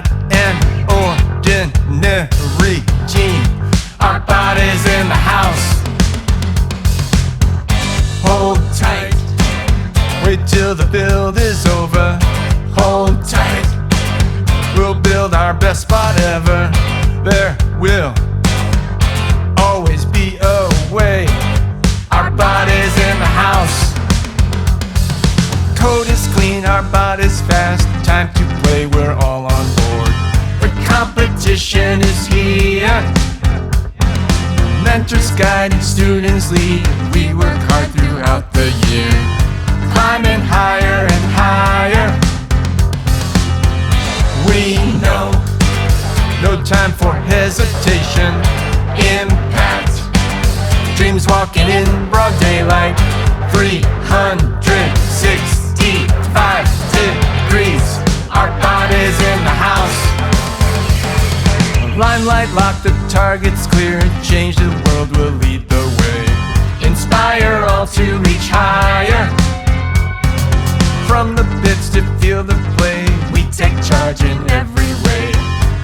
not an ordinary team. Our bodies in the house. Hold tight, wait till the build is over. Hold tight, we'll build our best spot ever. There will always be a way. Our bodies in the house. Code is clean, our body's fast. Time to play, we're all on board. The competition is here. Mentors guide, students lead. We work hard throughout the year, climbing higher and higher. We know, no time for hesitation. Impact, dreams walking in broad daylight. 365 degrees, our bodies in the house. Limelight locked, the target's clear. Change the world, will lead the way. Inspire all to reach higher. From the pits to feel the play, we take charge in every way.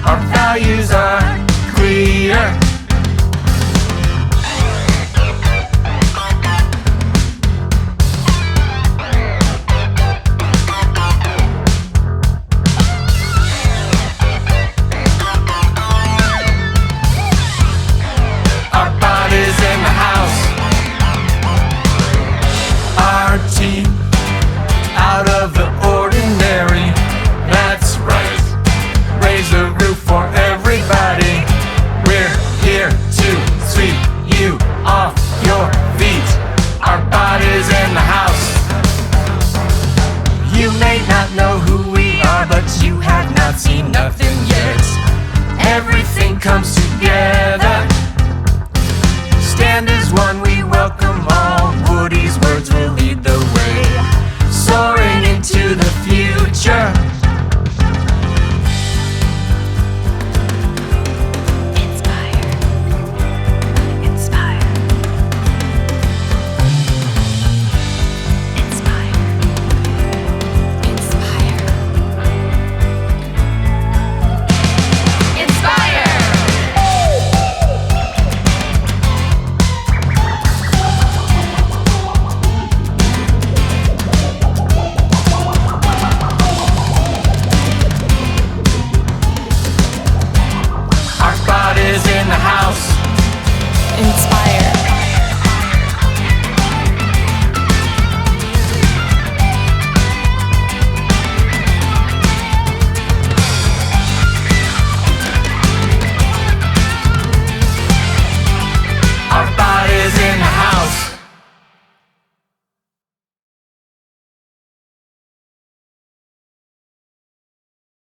Our values are clear. Out of the ordinary, that's right. Raise the roof for everybody. We're here to sweep you off your feet. Our bodies in the house. You may not know who we are, but you have not seen nothing yet. Everything comes together. Stand as one.